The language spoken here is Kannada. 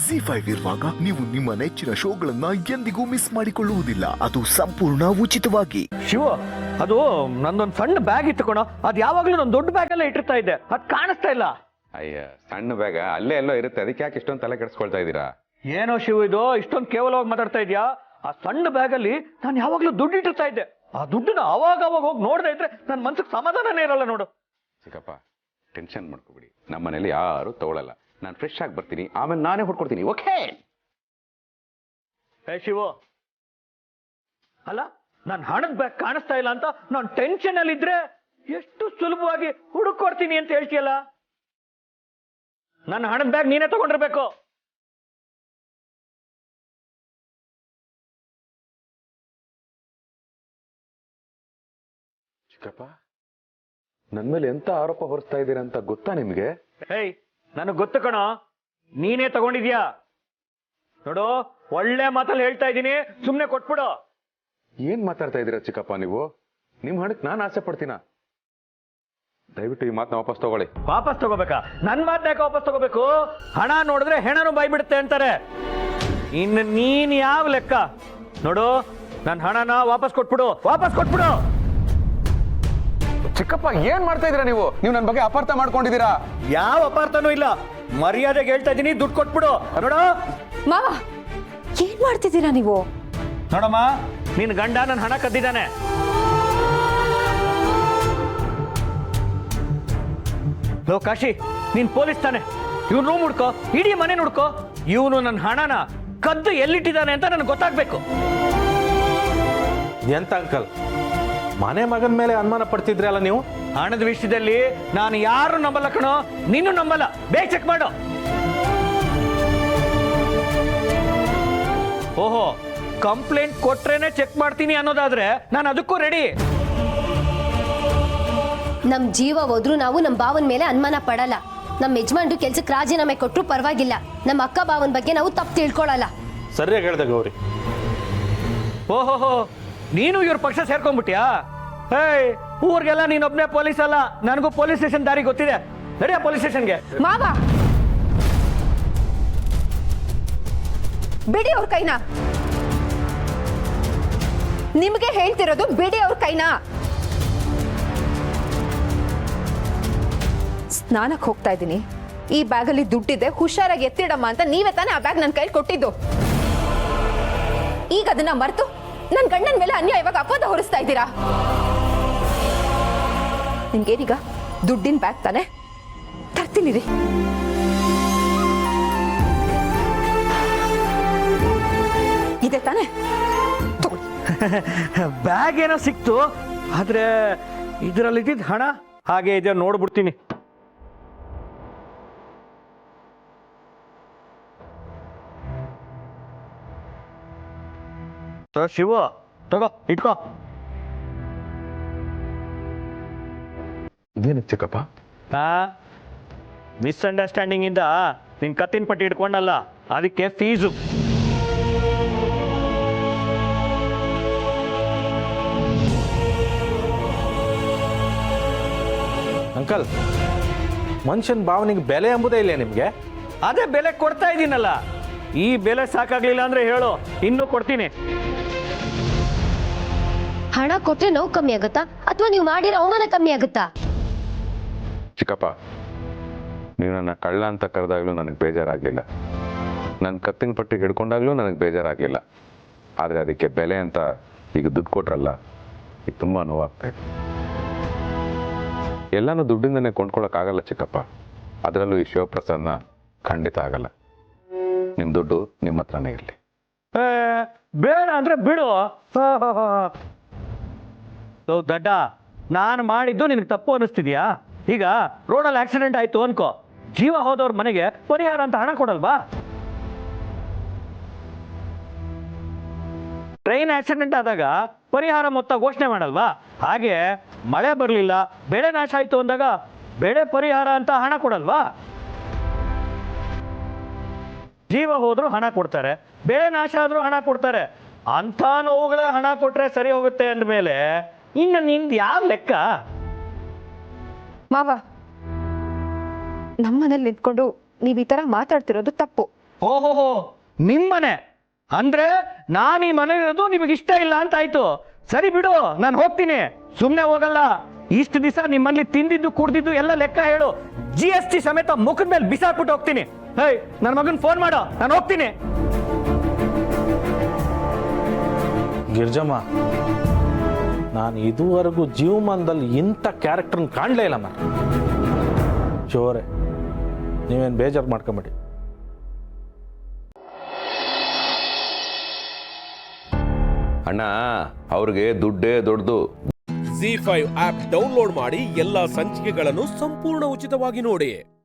ಜಿ5 ಇರುವಾಗ ನೀವು ನಿಮ್ಮ ನೆಚ್ಚಿನ ಶೋಗಳನ್ನ ಎಂದಿಗೂ ಮಿಸ್ ಮಾಡಿಕೊಳ್ಳುವುದಿಲ್ಲ. ಅದು ಸಂಪೂರ್ಣ ಉಚಿತವಾಗಿ. ಶಿವ, ಅದು ನಂದೊಂದು ಸಣ್ಣ ಬ್ಯಾಗ್ ಇತ್ತು ಕಣೋ. ಅದ್ ಯಾವಾಗ್ಲೂ ನಾನು ದೊಡ್ಡ ಬ್ಯಾಗ್ ಎಲ್ಲ ಇಟ್ಟಿರ್ತಾ ಇದ್ದೆ, ಅದ್ ಕಾಣಿಸ್ತಾ ಇಲ್ಲ. ಅಯ್ಯ, ಸಣ್ಣ ಬ್ಯಾಗ ಅಲ್ಲೇ ಎಲ್ಲೋ ಇರುತ್ತೆ, ಅದಕ್ಕೆ ಯಾಕೆ ಇಷ್ಟೊಂದು ತಲೆ ಕೆಡಿಸ್ಕೊಳ್ತಾ ಇದ್ದೀರಾ? ಏನೋ ಶಿವ, ಇದು ಇಷ್ಟೊಂದು ಕೇವಲವಾಗಿ ಮಾತಾಡ್ತಾ ಇದ್ಯಾ? ಆ ಸಣ್ಣ ಬ್ಯಾಗ್ ಅಲ್ಲಿ ನಾನು ಯಾವಾಗ್ಲೂ ದುಡ್ಡು ಇಟ್ಟಿರ್ತಾ ಇದ್ದೆ. ಆ ದುಡ್ಡನ್ನ ಅವಾಗ ಹೋಗಿ ನೋಡ್ತಾ ಇದ್ರೆ ನನ್ನ ಮನ್ಸಿಗೆ ಸಮಾಧಾನನೇ ಇರಲ್ಲ ನೋಡು. ಚಿಕ್ಕಪ್ಪ, ಟೆನ್ಷನ್ ಮಾಡ್ಕೋಬಿಡಿ. ನಮ್ಮ ಮನೇಲಿ ಯಾರು ತಗೊಳಲ್ಲ. ನಾನು ಫ್ರೆಶ್ ಆಗಿ ಬರ್ತೀನಿ, ಆಮೇಲೆ ನಾನೇ ಹೊಡ್ಕೊಡ್ತೀನಿ. ಓಕೆ? ಏ ಶಿವು, ಅಲ್ಲ ನಾನು ಹಣದ ಬ್ಯಾಗ್ ಕಾಣಿಸ್ತಾ ಇಲ್ಲ ಅಂತ ನಾನು ಟೆನ್ಷನ್ ಅಲ್ಲಿ ಇದ್ರೆ ಎಷ್ಟು ಸುಲಭವಾಗಿ ಹುಡುಕೊಡ್ತೀನಿ ಅಂತ ಹೇಳ್ತೀಯಲ್ಲ. ನನ್ನ ಹಣದ ಬ್ಯಾಗ್ ನೀನೇ ತಗೊಂಡಿರ್ಬೇಕು. ಚಿಕ್ಕಪ್ಪ, ನನ್ ಮೇಲೆ ಎಂತ ಆರೋಪ ಹೊರಿಸ್ತಾ ಇದ್ದೀರಾ ಅಂತ ಗೊತ್ತಾ ನಿಮ್ಗೆ? ಹೇಯ್, ನನಗ್ ಗೊತ್ತು ಕಣೋ, ನೀನೇ ತಗೊಂಡಿದ್ಯಾ. ನೋಡು, ಒಳ್ಳೆ ಮಾತಲ್ಲಿ ಹೇಳ್ತಾ ಇದ್ದೀನಿ, ಸುಮ್ನೆ ಕೊಟ್ಬಿಡು. ಏನ್ ಮಾತಾಡ್ತಾ ಇದ್ದೀರಾ ಚಿಕ್ಕಪ್ಪ ನೀವು? ನಿಮ್ ಹಣಕ್ಕೆ ನಾನು ಆಸೆ ಪಡ್ತೀನ? ದಯವಿಟ್ಟು ಈ ಮಾತನ್ನ ವಾಪಸ್ ತಗೊಳ್ಳಿ. ವಾಪಸ್ ತಗೋಬೇಕಾ? ನನ್ ಮಾತ್ ಯಾಕೆ ವಾಪಸ್ ತಗೋಬೇಕು? ಹಣ ನೋಡಿದ್ರೆ ಹೆಣನು ಬಾಯ್ಬಿಡುತ್ತೆ ಅಂತಾರೆ. ಇನ್ನು ನೀನ್ ಯಾವ ಲೆಕ್ಕ? ನೋಡು, ನನ್ ಹಣನ ವಾಪಸ್ ಕೊಟ್ಬಿಡು, ವಾಪಸ್ ಕೊಟ್ಬಿಡು. ಚಿಕ್ಕಪ್ಪ, ಏನ್ ಮಾಡ್ತಾ ಇದೀರಾ ನೀವು? ನೀವು ನನ್ನ ಬಗ್ಗೆ ಅಪಾರ್ಥ ಮಾಡ್ಕೊಂಡಿದ್ದೀರಾ? ಯಾವ ಅಪಾರ್ಥನೂ ಇಲ್ಲ, ಮರ್ಯಾದೆಗೆ ಹೇಳ್ತಾ ಇದ್ದೀನಿ, ದುಡ್ಡು ಕೊಟ್ಬಿಡು. ನೋಡು ಮಾವ, ಏನ್ ಮಾಡ್ತಿದ್ದೀರಾ ನೀವು? ನೋಡಮ್ಮ, ನಿನ್ ಗಂಡ ನನ್ನ ಹಣ ಕದ್ದಿದ್ದಾನೆ. ಲೋ ಕಾಶಿ, ನೀನ್ ಪೊಲೀಸ್ ತಾನೆ? ಇವ್ನು ರೂಮ್ ಹುಡ್ಕೋ, ಇಡೀ ಮನೆ ಹುಡ್ಕೋ. ಇವನು ನನ್ನ ಹಣನ ಕದ್ದು ಎಲ್ಲಿಟ್ಟಿದ್ದಾನೆ ಅಂತ ನನಗೆ ಗೊತ್ತಾಗ್ಬೇಕು. ಎಂತ ಅಂಕಲ್, ಮನೆ ಮಗನ ಮೇಲೆ ಅನುಮಾನ ಪಡ್ತಿದ್ರಿ ಅಲ್ಲ ನೀವು? ಹಣದ ವಿಷಯದಲ್ಲಿ ನಾನು ಯಾರು ನಂಬಲ್ಲ ಕಣೋ, ನೀನು ನಂಬಲ್ಲ. ಬೇಗ ಚೆಕ್ ಮಾಡು. ಓಹೋ, ಕಂಪ್ಲೇಂಟ್ ಕೊಟ್ರೇನೆ ಚೆಕ್ ಮಾಡ್ತೀನಿ ಅನ್ನೋದಾದ್ರೆ ನಾನು ಅದಕ್ಕೂ ರೆಡಿ. ನಮ್ ಜೀವ ಹೋದ್ರು ನಾವು ನಮ್ ಭಾವನ ಮೇಲೆ ಅನುಮಾನ ಪಡಲ್ಲ. ನಮ್ ಯಜಮಾನ್ರು ಕೆಲ್ಸಕ್ಕೆ ರಾಜೀನಾಮೆ ಕೊಟ್ರು ಪರವಾಗಿಲ್ಲ. ನಮ್ಮ ಅಕ್ಕ ಭಾವನ ಬಗ್ಗೆ ನಾವು ತಪ್ಪು ತಿಳ್ಕೊಳಲ್ಲ. ಸರಿಯಾಗಿ ಹೇಳ್ದೆ ಗೌರಿ. ಓಹೋ, ನೀನು ಇವ್ರ ಪಕ್ಷ ಸೇರ್ಕೊಂಡ್ಬಿಟ್ಯಾ? ಹೇಯ್, ಊರಿಗೆಲ್ಲ ನೀನೊಬ್ನೇ ಪೊಲೀಸ್ ಅಲ್ಲ, ನನಗೂ ಪೊಲೀಸ್ ಸ್ಟೇಷನ್ ದಾರಿ ಗೊತ್ತಿದೆ. ನಡಿಯ ಪೊಲೀಸ್ ಸ್ಟೇಷನ್ಗೆ. ಮಾವ, ಬಿಡಿ ಅವ್ರ ಕೈನ. ನಿಮ್ಗೆ ಹೇಳ್ತಿರೋದು ಬಿಡಿ ಅವ್ರ ಕೈನ. ಸ್ನಾನಕ್ಕೆ ಹೋಗ್ತಾ ಇದ್ದೀನಿ, ಈ ಬ್ಯಾಗಲ್ಲಿ ದುಡ್ಡಿದೆ, ಹುಷಾರಾಗಿ ಎತ್ತಿಡಮ್ಮ ಅಂತ ನೀವೇ ತಾನೇ ಆ ಬ್ಯಾಗ್ ನನ್ನ ಕೈಲಿ ಕೊಟ್ಟಿದ್ದು. ಈಗ ಅದನ್ನ ಮರೆತು ನನ್ನ ಗಂಡನ ಮೇಲೆ ಅನ್ಯಾಯವಾಗ ಅಪವಾದ ಹೊರಿಸ್ತಾ ಇದ್ದೀರಾ. ನಿಮ್ಗೇನೀಗ ದುಡ್ಡಿನ ಬ್ಯಾಗ್ ತಾನೆ? ತರ್ತೀನಿ ರೀ. ಇದೆ ತಾನೆ? ಬ್ಯಾಗ್ ಏನೋ ಸಿಕ್ತು, ಆದ್ರೆ ಇದರಲ್ಲಿ ಇದ್ದಿದ್ದ ಹಣ ಹಾಗೆ ಇದೆ, ನೋಡ್ಬಿಡ್ತೀನಿ. ಶಿವ, ತಗೋ, ಇಟ್ಕೋ. ಇದೇನು ಚಿಕ್ಕಪ್ಪ? ಮಿಸ್ಅಂಡರ್ಸ್ಟ್ಯಾಂಡಿಂಗ್ ಇಂದ ನಿನ್ ಕತ್ತಿನ ಪಟ್ಟಿ ಇಟ್ಕೊಂಡಲ್ಲ, ಅದಕ್ಕೆ ಫೀಸು. ಅಂಕಲ್, ಮನುಷ್ಯನ ಭಾವನೆಗೆ ಬೆಲೆ ಎಂಬುದೇ ಇಲ್ಲ ನಿಮ್ಗೆ? ಅದೇ ಬೆಲೆ ಕೊಡ್ತಾ ಇದ್ದೀನಲ್ಲ. ಈ ಬೆಲೆ ಸಾಕಾಗ್ಲಿಲ್ಲ ಅಂದ್ರೆ ಹೇಳು, ಇನ್ನೂ ಕೊಡ್ತೀನಿ. ಹಣ ಕೊಟ್ರೆ ನೋವು ಕಮ್ಮಿ ಆಗುತ್ತಾ ಅಥವಾ ನೀವು ಮಾಡಿರೋ ಅವಮಾನ ಕಮ್ಮಿ ಆಗುತ್ತಾ? ಚಿಕ್ಕಪ್ಪ, ನೀವು ನನ್ನ ಕಳ್ಳ ಅಂತ ಕರೆದಾಗ್ಲೂ ನನಗೆ ಬೇಜಾರಾಗಲಿಲ್ಲ. ನನ್ನ ಕತ್ತಿನ ಪಟ್ಟಿಗೆ ಹಿಡ್ಕೊಂಡಾಗ್ಲೂ ನನಗೆ ಬೇಜಾರಾಗಲಿಲ್ಲ. ಆದರೆ ಅದಕ್ಕೆ ಬೆಲೆ ಅಂತ ಈಗ ದುಡ್ಡು ಕೊಟ್ರಲ್ಲ, ಈಗ ತುಂಬ ನೋವಾಗ್ತಾ ಇದೆ. ಎಲ್ಲನೂ ದುಡ್ಡಿಂದನೇ ಕೊಂಡ್ಕೊಳಕ್ಕಾಗಲ್ಲ ಚಿಕ್ಕಪ್ಪ. ಅದರಲ್ಲೂ ಈ ಶಿವಪ್ರಸಾದ್ನ ಖಂಡಿತ ಆಗಲ್ಲ. ನಿಮ್ಮ ದುಡ್ಡು ನಿಮ್ಮ ಹತ್ರನೇ ಇರಲಿ. ಬೇಡ ಅಂದ್ರೆ ಬಿಡು. ದಡ್ಡ, ನಾನು ಮಾಡಿದ್ದು ನಿನಗೆ ತಪ್ಪು ಅನಿಸ್ತಿದ್ಯಾ? ಈಗ ರೋಡಲ್ಲಿ ಆಕ್ಸಿಡೆಂಟ್ ಆಯ್ತು ಅನ್ಕೋ, ಜೀವ ಹೋದವ್ರ ಮನೆಗೆ ಪರಿಹಾರ ಅಂತ ಹಣ ಕೊಡಲ್ವಾ? ಟ್ರೈನ್ ಆಕ್ಸಿಡೆಂಟ್ ಆದಾಗ ಪರಿಹಾರ ಮೊತ್ತ ಘೋಷಣೆ ಮಾಡಲ್ವಾ? ಹಾಗೆ ಮಳೆ ಬರಲಿಲ್ಲ, ಬೆಳೆ ನಾಶ ಆಯ್ತು ಅಂದಾಗ ಬೆಳೆ ಪರಿಹಾರ ಅಂತ ಹಣ ಕೊಡಲ್ವಾ? ಜೀವ ಹೋದ್ರು ಹಣ ಕೊಡ್ತಾರೆ, ಬೆಳೆ ನಾಶ ಆದ್ರೂ ಹಣ ಕೊಡ್ತಾರೆ. ಅಂತ ನೋವುಗಳ ಹಣ ಕೊಟ್ರೆ ಸರಿ ಹೋಗುತ್ತೆ ಅಂದ್ಮೇಲೆ ಇನ್ನು ನಿಂದು ಯಾವ ಲೆಕ್ಕ? ಮಾವ, ನಮ್ಮನೇಲಿ ನಿಂತ್ಕೊಂಡು ನೀವು ಈ ತರ ಮಾತಾಡ್ತಿರೋದು ತಪ್ಪು. ಓಹೋಹೋ ನಿಮ್ಮನೆ ಅಂದ್ರೆ ನಾನು ಈ ಮನೆ ಇರೋದು ನಿಮಗೆ ಇಷ್ಟ ಇಲ್ಲ ಅಂತ ಆಯ್ತು. ಸರಿ ಬಿಡು, ನಾನು ಹೋಗ್ತೀನಿ. ಸುಮ್ಮನೆ ಹೋಗಲ್ಲ. ಇಷ್ಟು ದಿವಸ ನಿಮ್ಮಲ್ಲಿ ತಿಂದಿದ್ದು ಕುಡ್ದಿದ್ದು ಎಲ್ಲ ಲೆಕ್ಕ ಹೇಳು. GST ಸಮೇತ ಮುಖದ ಮೇಲೆ ಬಿಸಾಕ್ಬಿಟ್ಟು ಹೋಗ್ತೀನಿ. ಹೇ, ನನ್ನ ಮಗನ್ ಫೋನ್ ಮಾಡು, ನಾನು ಹೋಗ್ತೀನಿ. ಗಿರ್ಜಮ್ಮ, ನಾನು ಇದುವರೆಗೂ ಜೀವಮಾನದಲ್ಲಿ ಇಂಥ ಕ್ಯಾರೆಕ್ಟರ್ನ ಕಾಣಲೇ ಇಲ್ಲ ಮ್ಯಾಮ್. ಜೋರೆ, ನೀವೇನು ಬೇಜಾರು ಮಾಡ್ಕೊಂಬೇಡಿ. ಅಣ್ಣ, ಅವ್ರಿಗೆ ದುಡ್ಡೇ ದೊಡ್ಡದು. ZEE5 ಆಪ್ ಡೌನ್ಲೋಡ್ ಮಾಡಿ ಎಲ್ಲಾ ಸಂಚಿಕೆಗಳನ್ನು ಸಂಪೂರ್ಣ ಉಚಿತವಾಗಿ ನೋಡಿ.